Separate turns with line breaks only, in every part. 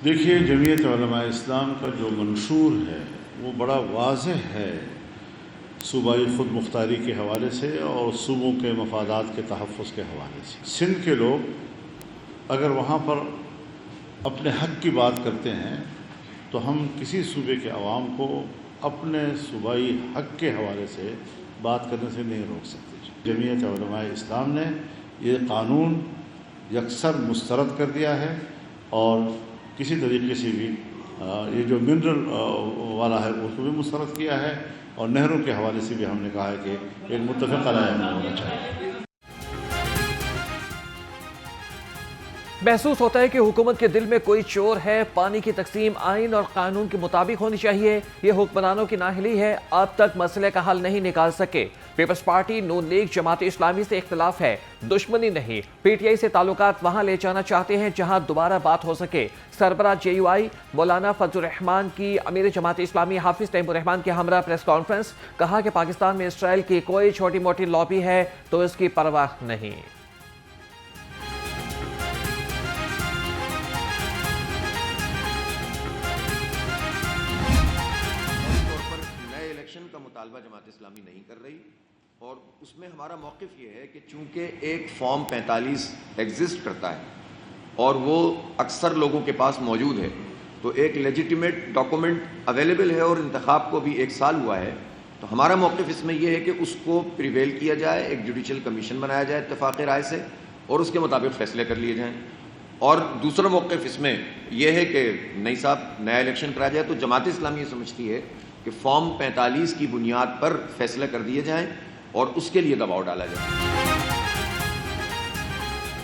دیکھیے، جمعیت علماء اسلام کا جو منشور ہے وہ بڑا واضح ہے، صوبائی خود مختاری کے حوالے سے اور صوبوں کے مفادات کے تحفظ کے حوالے سے۔ سندھ کے لوگ اگر وہاں پر اپنے حق کی بات کرتے ہیں تو ہم کسی صوبے کے عوام کو اپنے صوبائی حق کے حوالے سے بات کرنے سے نہیں روک سکتے۔ جمعیت علماء اسلام نے یہ قانون یکسر مسترد کر دیا ہے اور کسی طریقے سے بھی یہ جو منرل والا ہے اس کو بھی مسترد کیا ہے، اور نہروں کے حوالے سے بھی ہم نے کہا ہے کہ ایک متفق علیہ عمل ہونا چاہیے۔
محسوس ہوتا ہے کہ حکومت کے دل میں کوئی چور ہے۔ پانی کی تقسیم آئین اور قانون کے مطابق ہونی چاہیے۔ یہ حکمرانوں کی نااہلی ہے، اب تک مسئلے کا حل نہیں نکال سکے۔ پیپلز پارٹی، نون لیگ، جماعت اسلامی سے اختلاف ہے، دشمنی نہیں۔ پی ٹی آئی سے تعلقات وہاں لے جانا چاہتے ہیں جہاں دوبارہ بات ہو سکے۔ سربراہ جے یو آئی مولانا فضل الرحمان کی امیر جماعت اسلامی حافظ تیم الرحمان کے ہمراہ پریس کانفرنس، کہا کہ پاکستان میں اسرائیل کی کوئی چھوٹی موٹی لابی ہے تو اس کی پرواہ نہیں۔
کا مطالبہ جماعت اسلامی نہیں کر رہی، اور اس میں ہمارا موقف یہ ہے کہ چونکہ ایک فارم 45 ایگزسٹ کرتا ہے اور وہ اکثر لوگوں کے پاس موجود ہے، تو ایک لیجیٹیمیٹ ڈاکومنٹ اویلیبل ہے اور انتخاب کو بھی 1 سال ہوا ہے، تو ہمارا موقف اس میں یہ ہے کہ اس کو پریویل کیا جائے، ایک جوڈیشل کمیشن بنایا جائے اتفاق رائے سے، اور اس کے مطابق فیصلے کر لیے جائیں۔ اور دوسرا موقف اس میں یہ ہے کہ نئی صاحب نیا الیکشن کرایا جائے، تو جماعت اسلامی یہ سمجھتی ہے کہ فارم 45 کی بنیاد پر فیصلے کر دیے جائیں اور اس کے لیے دباؤ ڈالا جائے۔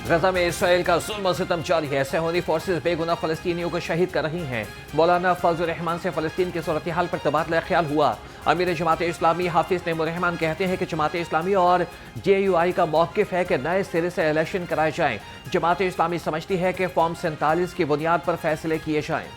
غزہ میں اسرائیل کا ظلم و ستم جاری ہے۔ صہیونی فورسز بے گناہ فلسطینیوں کو شہید کر رہی ہیں۔ مولانا فضل الرحمان سے فلسطین کی صورتحال پر تبادلہ خیال ہوا۔ امیر جماعت اسلامی حافظ تیم الرحمان کہتے ہیں کہ جماعت اسلامی اور جے یو آئی کا موقف ہے کہ نئے سرے سے الیکشن کرائے جائیں۔ جماعت اسلامی سمجھتی ہے کہ فارم 47 کی بنیاد پر فیصلے کیے جائیں۔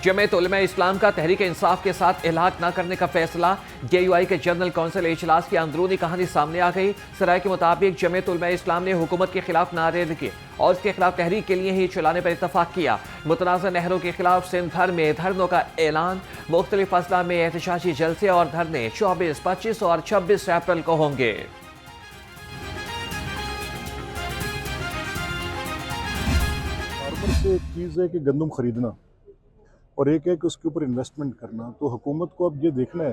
جمعیت علماء اسلام کا تحریک انصاف کے ساتھ الحاق نہ کرنے کا فیصلہ۔ جے یو آئی کے جنرل کونسل اجلاس کی اندرونی کہانی سامنے آ گئی۔ سرائے کے مطابق جمعیت علماء اسلام نے حکومت کے خلاف نعرے لگائے اور اس کے خلاف تحریک کے لیے ہی چلانے پر اتفاق کیا۔ متنازع نہروں کے خلاف سندھ بھر میں دھرنوں کا اعلان۔ مختلف اضلاع میں احتجاجی جلسے اور دھرنے 24، 25 اور 26 اپریل کو ہوں گے۔
فارمر سے ایک چیز ہے کہ گندم خریدنا، اور ایک ہے کہ اس کے اوپر انویسٹمنٹ کرنا۔ تو حکومت کو اب یہ دیکھنا ہے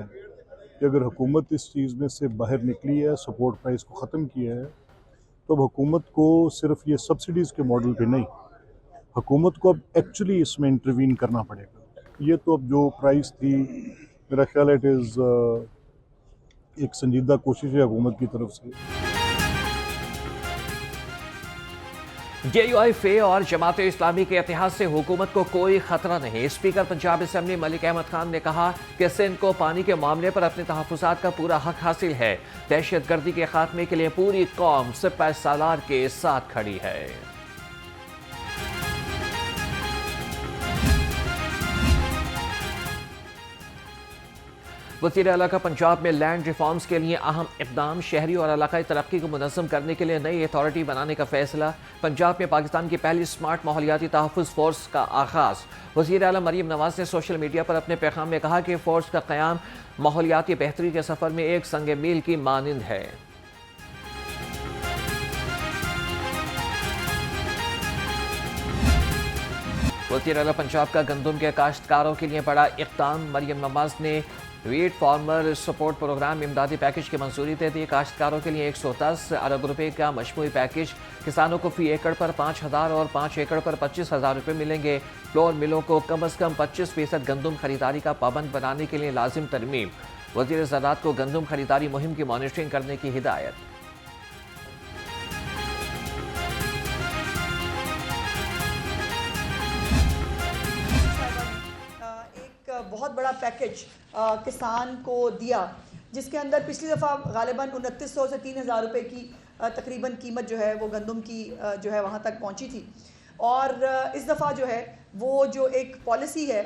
کہ اگر حکومت اس چیز میں سے باہر نکلی ہے، سپورٹ پرائز کو ختم کیا ہے، تو اب حکومت کو صرف یہ سبسڈیز کے ماڈل پہ نہیں، حکومت کو اب ایکچولی اس میں انٹروین کرنا پڑے گا۔ یہ تو اب جو پرائز تھی، میرا خیال ہے اٹ از ایک سنجیدہ کوشش ہے حکومت کی طرف سے۔
جے یو آئی فے اور جماعت اسلامی کے اتحاد سے حکومت کو کوئی خطرہ نہیں۔ اسپیکر پنجاب اسمبلی ملک احمد خان نے کہا کہ سندھ کو پانی کے معاملے پر اپنے تحفظات کا پورا حق حاصل ہے۔ دہشت گردی کے خاتمے کے لیے پوری قوم سپہ سالار کے ساتھ کھڑی ہے۔ وزیر اعلیٰ کا پنجاب میں لینڈ ریفارمز کے لیے اہم اقدام۔ شہری اور علاقائی ترقی کو منظم کرنے کے لیے نئی اتھارٹی بنانے کا فیصلہ۔ پنجاب میں پاکستان کی پہلی سمارٹ ماحولیاتی تحفظ فورس کا آغاز۔ وزیر اعلیٰ مریم نواز نے سوشل میڈیا پر اپنے پیغام میں کہا کہ فورس کا قیام ماحولیاتی بہتری کے سفر میں ایک سنگ میل کی مانند ہے۔ وزیر اعلیٰ پنجاب کا گندم کے کاشتکاروں کے لیے بڑا اقدام۔ مریم نواز نے ویٹ فارمر سپورٹ پروگرام امدادی پیکج کی منظوری دے دی۔ کاشتکاروں کے لیے 110 ارب روپے کا مجموعی پیکج، کسانوں کو فی ایکڑ پر 5,000 اور 5 ایکڑ پر 25,000 روپے ملیں گے۔ فلور ملوں کو کم از کم 25% گندم خریداری کا پابند بنانے کے لیے لازم ترمیم۔ وزیر زراعت کو گندم خریداری مہم کی مانیٹرنگ کرنے کی ہدایت۔
بہت بڑا پیکج کسان کو دیا، جس کے اندر پچھلی دفعہ غالباً 2900 سے 3000 روپے کی تقریباً قیمت جو ہے وہ گندم کی جو ہے وہاں تک پہنچی تھی، اور اس دفعہ جو ہے وہ جو ایک پالیسی ہے،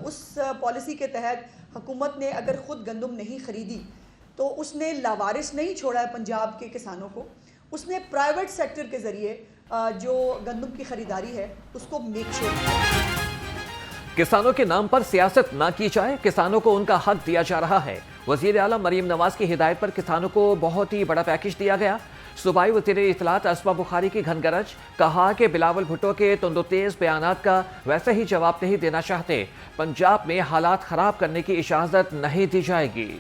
اس پالیسی کے تحت حکومت نے اگر خود گندم نہیں خریدی تو اس نے لاوارث نہیں چھوڑا ہے پنجاب کے کسانوں کو. اس نے پرائیویٹ سیکٹر کے ذریعے جو گندم کی خریداری ہے اس کو میک شور کیا.
کسانوں کے نام پر سیاست نہ کی جائے, کسانوں کو ان کا حق دیا جا رہا ہے. وزیر اعلیٰ مریم نواز کی ہدایت پر کسانوں کو بہت ہی بڑا پیکیج دیا گیا. صوبائی وزیر اطلاعات اسما بخاری کی گھن گرج, کہا کہ بلاول بھٹو کے تند و تیز بیانات کا ویسے ہی جواب نہیں دینا چاہتے. پنجاب میں حالات خراب کرنے کی اجازت نہیں دی جائے گی.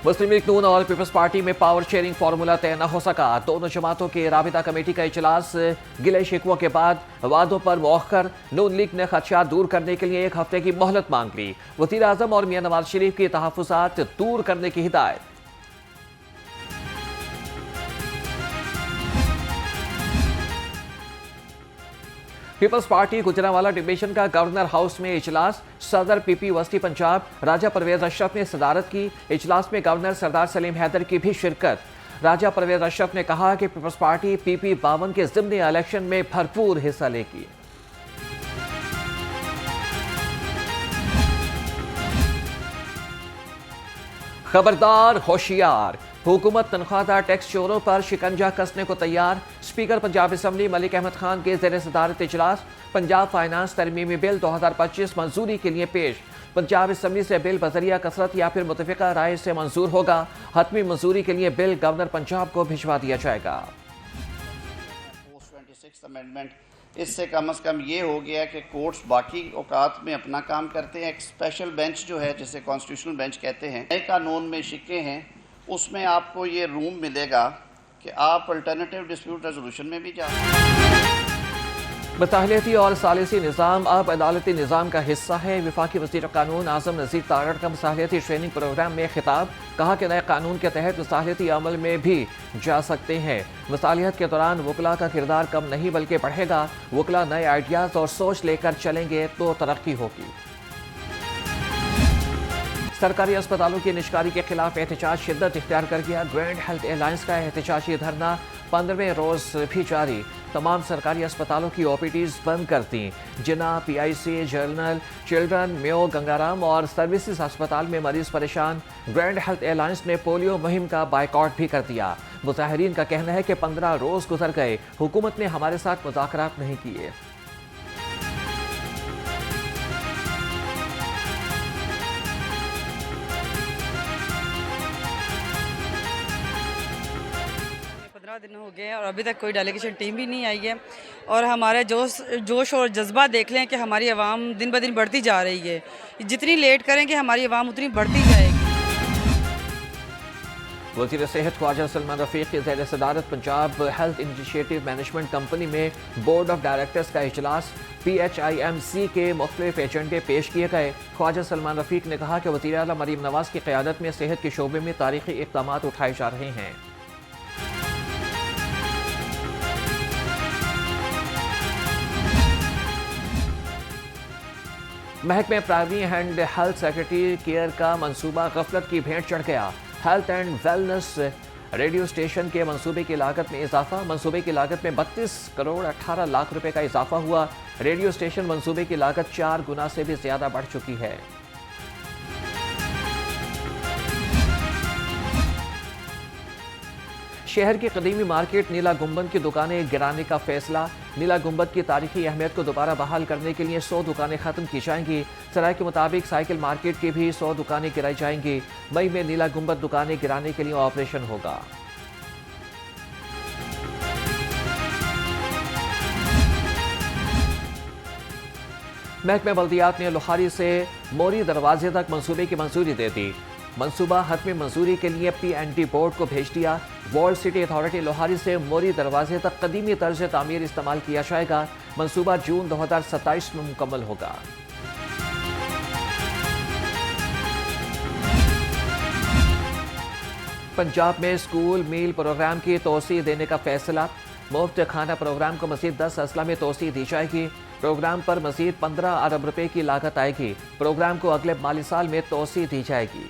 مسلم لیگ نون اور پیپلز پارٹی میں پاور شیئرنگ فارمولا طے نہ ہو سکا. دونوں جماعتوں کے رابطہ کمیٹی کا اجلاس گلے شکووں کے بعد وعدوں پر مؤخر. نون لیگ نے خدشات دور کرنے کے لیے 1 ہفتے کی مہلت مانگ لی. وزیر اعظم اور میاں نواز شریف کی تحفظات دور کرنے کی ہدایت. پیپلز پارٹی گجرانوالہ ڈویژن کا گورنر ہاؤس میں اجلاس. صدر پی پی وسطی پنجاب راجہ پرویز اشرف نے صدارت کی. اجلاس میں گورنر سردار سلیم حیدر کی بھی شرکت. راجہ پرویز اشرف نے کہا کہ پیپلز پارٹی پی پی 52 کے ضمنی الیکشن میں بھرپور حصہ لے گی. خبردار ہوشیار, حکومت تنخواہ دار ٹیکس چوروں پر شکنجہ کسنے کو تیار. اسپیکر پنجاب اسمبلی ملک احمد خان کے زیر صدارت اجلاس. پنجاب فائنانس ترمیمی بل 2025 منظوری کے لیے پیش. پنجاب اسمبلی سے بل بذریعہ کثرت یا پھر متفقہ رائے سے منظور ہوگا. حتمی منظوری کے لیے بل گورنر پنجاب کو بھجوا دیا جائے گا.
اس سے کم از کم یہ ہو گیا کہ کورٹس باقی اوقات میں اپنا کام کرتے ہیں. ایک اسپیشل بینچ جو ہے جسے کانسٹیٹیوشنل بینچ کہتے ہیں, نئے قانون میں شکے ہیں, اس میں آپ کو یہ روم ملے گا کہ آپ الٹرنیٹیو ڈسپیوٹ ریزولوشن میں بھی جا
مصالحتی اور ثالثی نظام اب عدالتی نظام کا حصہ ہے. وفاقی وزیر قانون اعظم نذیر تارڑ کا مصالحتی ٹریننگ پروگرام میں خطاب. کہا کہ نئے قانون کے تحت مصالحتی عمل میں بھی جا سکتے ہیں. مصالحت کے دوران وکلاء کا کردار کم نہیں بلکہ بڑھے گا. وکلاء نئے آئیڈیاز اور سوچ لے کر چلیں گے تو ترقی ہوگی. سرکاری اسپتالوں کی نجکاری کے خلاف احتجاج شدت اختیار کر گیا. گرینڈ ہیلتھ الائنس کا احتجاجی دھرنا 15ویں روز بھی جاری. تمام سرکاری اسپتالوں کی او پی ڈیز بند کر دیں. جنا, پی آئی سی, جنرل, چلڈرن, میو, گنگارام اور سروسز اسپتال میں مریض پریشان. گرینڈ ہیلتھ الائنس نے پولیو مہم کا بائیکاٹ بھی کر دیا. مظاہرین کا کہنا ہے کہ 15 روز گزر گئے, حکومت نے ہمارے ساتھ مذاکرات نہیں کیے.
دن ہو گئے اور ابھی تک کوئی ڈیلیگیشن ٹیم بھی نہیں آئی ہے. اور ہمارے جوش اور جذبہ دیکھ لیں کہ ہماری عوام دن بہ دن بڑھتی جا رہی ہے. جتنی لیٹ کریں گے ہماری عوام اتنی بڑھتی جائے گی.
وزیر صحت خواجہ سلمان رفیق کے زیر صدارت Punjab health initiative management company میں بورڈ آف ڈائریکٹرز کا اجلاس. P H I M C کے مختلف ایجنڈے پیش کیے گئے. خواجہ سلمان رفیق نے کہا کہ وزیر اعلیٰ مریم نواز کی قیادت میں صحت کے شعبے میں تاریخی اقدامات اٹھائے جا رہے ہیں. محکمہ primary and health secretary care کا منصوبہ غفلت کی بھینٹ چڑھ گیا. Health and wellness radio station کے منصوبے کی لاگت میں اضافہ. منصوبے کی لاگت میں 32 کروڑ 18 لاکھ روپے کا اضافہ ہوا. ریڈیو اسٹیشن منصوبے کی لاگت 4 گنا سے بھی زیادہ بڑھ چکی ہے. شہر کی قدیمی مارکیٹ نیلا گنبد کی دکانیں گرانے کا فیصلہ. نیلا گنبد کی تاریخی اہمیت کو دوبارہ بحال کرنے کے لیے 100 دکانیں ختم کی جائیں گی. سرائے کے مطابق سائیکل مارکیٹ کی بھی 100 دکانیں گرائی جائیں گی. مئی میں نیلا گنبد دکانیں گرانے کے لیے آپریشن ہوگا. محکمہ بلدیات نے لوہاری سے موری دروازے تک منصوبے کی منظوری دے دی. منصوبہ حتمی منظوری کے لیے پی این ڈی بورڈ کو بھیج دیا. ورلڈ سٹی اتھارٹی لوہاری سے موری دروازے تک قدیمی طرز تعمیر استعمال کیا جائے گا. منصوبہ جون 2027 میں مکمل ہوگا. پنجاب میں اسکول میل پروگرام کی توسیع دینے کا فیصلہ. مفت کھانا پروگرام کو مزید 10 اضلاع میں توسیع دی جائے گی. پروگرام پر مزید 15 ارب روپے کی لاگت آئے گی. پروگرام کو اگلے مالی سال میں توسیع دی جائے گی.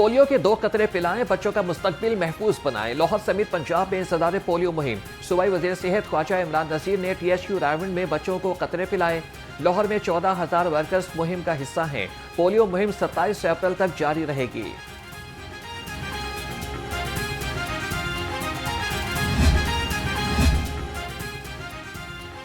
پولیو کے 2 قطرے پلائیں، بچوں کا مستقبل محفوظ بنائیں۔ لاہور سمیت پنجاب میں انسداد پولیو مہم۔ صوبائی وزیر صحت خواجہ عمران نذیر نے THQ راولپنڈی میں بچوں کو قطرے پلائے۔ لاہور میں 14,000 ورکرز مہم کا حصہ ہیں۔ پولیو مہم 27 اپریل تک جاری رہے گی۔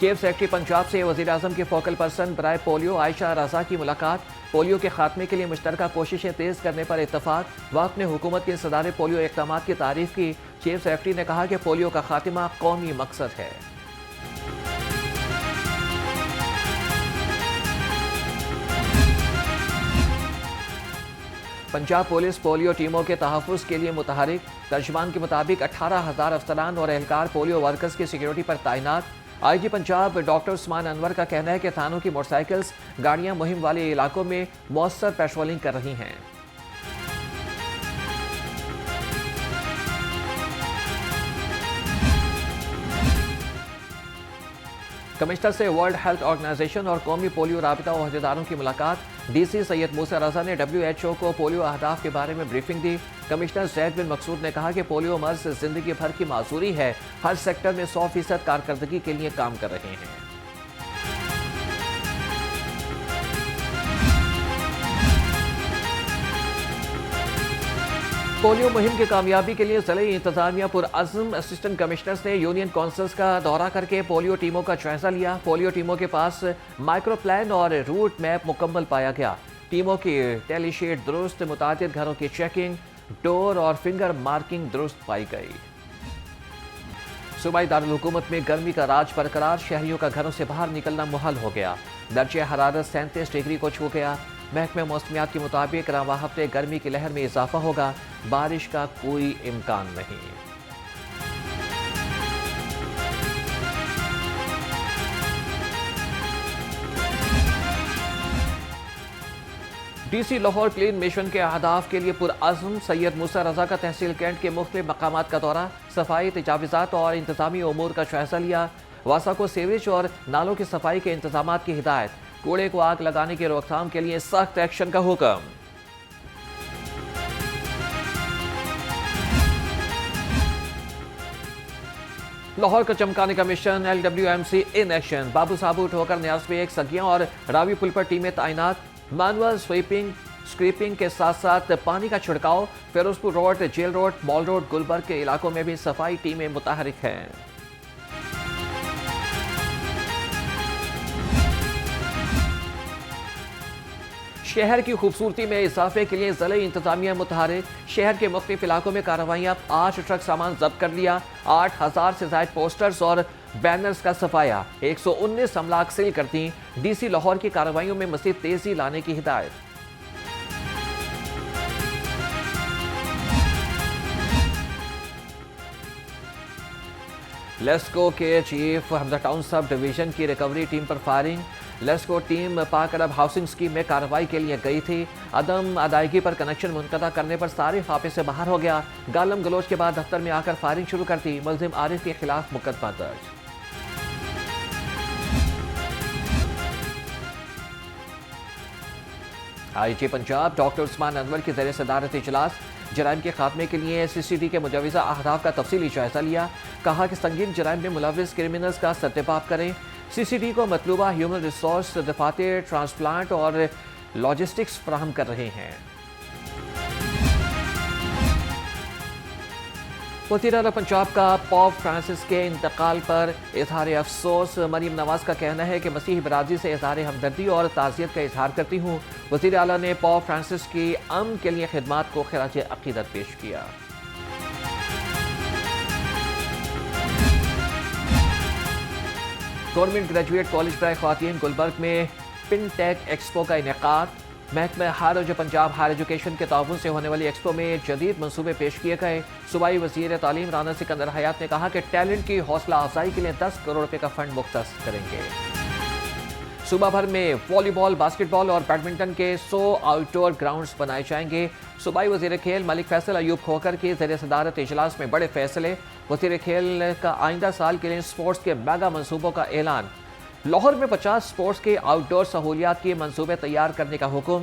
چیف سیکرٹری پنجاب سے وزیر اعظم کے فوکل پرسن برائے پولیو عائشہ رضا کی ملاقات۔ پولیو کے خاتمے کے لیے مشترکہ کوششیں تیز کرنے پر اتفاق۔ وقت نے حکومت کے انسداد پولیو اقدامات کی تعریف کی۔ چیف سیکرٹری نے کہا کہ پولیو کا خاتمہ قومی مقصد ہے۔ پنجاب پولیس پولیو ٹیموں کے تحفظ کے لیے متحرک۔ ترجمان کے مطابق 18,000 افسران اور اہلکار پولیو ورکرز کی سیکیورٹی پر تعینات۔ IG پنجاب ڈاکٹر عثمان انور کا کہنا ہے کہ تھانوں کی موٹر سائیکلز گاڑیاں مہم والے علاقوں میں مؤثر پیٹرولنگ کر رہی ہیں۔ کمشنر سے ورلڈ ہیلتھ آرگنائزیشن اور قومی پولیو رابطہ عہدیداروں کی ملاقات۔ DC سید موسیٰ رضا نے WHO کو پولیو اہداف کے بارے میں بریفنگ دی۔ کمشنر زید بن مقصود نے کہا کہ پولیو مرض زندگی بھر کی معذوری ہے، ہر سیکٹر میں 100% کارکردگی کے لیے کام کر رہے ہیں۔ پولیو مہم کی کامیابی کے لیے ضلعی انتظامیہ پرعزم۔ اسسٹنٹ کمشنرز نے یونین کونسلز کا دورہ کر کے پولیو ٹیموں کا جائزہ لیا۔ پولیو ٹیموں کے پاس مائکرو پلان اور روٹ میپ مکمل پایا گیا۔ ٹیموں کی ٹیلی شیٹ درست، متعدد گھروں کی چیکنگ، ڈور اور فنگر مارکنگ درست پائی گئی۔ صوبائی دارالحکومت میں گرمی کا راج برقرار، شہریوں کا گھروں سے باہر نکلنا محال ہو گیا۔ درجہ حرارت 37 ڈگری کو چھو گیا۔ محکمہ موسمیات کے مطابق رواں ہفتے گرمی کی لہر میں اضافہ ہوگا، بارش کا کوئی امکان نہیں۔ DC لاہور کلین مشن کے اہداف کے لیے پرعزم۔ سید موسیٰ رضا کا تحصیل کینٹ کے مختلف مقامات کا دورہ، صفائی تجاوزات اور انتظامی امور کا جائزہ لیا۔ واسا کو سیوریج اور نالوں کی صفائی کے انتظامات کی ہدایت۔ کوڑے کو آگ لگانے کی روک تھام کے لیے سخت ایکشن کا حکم۔ لاہور کو چمکانے کا مشن، LWMC ان ایکشن۔ بابو صابو ٹھوکر نیاز میں ایک سگیاں اور راوی پل پر ٹیمیں تعینات۔ مانول سویپنگ سکریپنگ کے ساتھ ساتھ پانی کا چھڑکاؤ۔ فیروزپور روڈ، جیل روڈ، مال روڈ، گلبرگ کے علاقوں میں بھی صفائی ٹیمیں متحرک ہیں۔ شہر کی خوبصورتی میں اضافے کے لیے ضلعی انتظامیہ متحرک۔ شہر کے مختلف علاقوں میں کارروائیاں، 8 ٹرک سامان ضبط کر لیا۔ 8,000 سے زائد پوسٹرز اور بینرز کا صفایا، 119 املاک سیل کر دیں۔ DC لاہور کی کارروائیوں میں مزید تیزی لانے کی ہدایت۔ لیسکو کے چیف حمزہ ٹاؤن سب ڈویژن کی ریکوری ٹیم پر فائرنگ۔ لیسکو ٹیم پاک عرب ہاؤسنگ اسکیم میں کارروائی کے لیے گئی تھی۔ عدم ادائیگی پر کنیکشن منقطع کرنے پر صارف حافظ سے باہر ہو گیا۔ گالم گلوچ کے بعد دفتر میں آ کر فائرنگ شروع کر دی۔ ملزم عارف کے خلاف مقدمہ درج۔ IG پنجاب ڈاکٹر عثمان انور کی زیر صدارت اجلاس۔ جرائم کے خاتمے کے لیے CCD کے مجوزہ اہداف کا تفصیلی جائزہ لیا۔ کہا کہ سنگین جرائم میں ملوث کرمنلز کا سرتباب کریں۔ CCD کو مطلوبہ ہیومن ریسورس دفاتر، ٹرانسپلانٹ اور لاجسٹکس فراہم کر رہے ہیں۔ وزیر اعلیٰ پنجاب کا پوپ فرانسس کے انتقال پر اظہار افسوس۔ مریم نواز کا کہنا ہے کہ مسیحی برادری سے اظہار ہمدردی اور تعزیت کا اظہار کرتی ہوں۔ وزیر اعلیٰ نے پوپ فرانسس کی امن کے لیے خدمات کو خراج عقیدت پیش کیا۔ گورنمنٹ گریجویٹ کالج برائے خواتین گلبرگ میں پن ٹیک ایکسپو کا انعقاد۔ محکمہ ہائر پنجاب ہائر ایجوکیشن کے تعاون سے ہونے والی ایکسپو میں جدید منصوبے پیش کیے گئے۔ صوبائی وزیر تعلیم رانا سکندر حیات نے کہا کہ ٹیلنٹ کی حوصلہ افزائی کے لیے 10 کروڑ روپے کا فنڈ مختص کریں گے۔ صوبہ بھر میں والی بال، باسکٹ بال اور بیڈمنٹن کے 100 آؤٹ ڈور گراؤنڈز بنائے جائیں گے۔ صوبائی وزیر کھیل ملک فیصل ایوب کھوکر کی زیر صدارت اجلاس میں بڑے فیصلے۔ وزیر کھیل کا آئندہ سال کے لیے سپورٹس کے میگا منصوبوں کا اعلان۔ لاہور میں 50 سپورٹس کے آؤٹ ڈور سہولیات کے منصوبے تیار کرنے کا حکم۔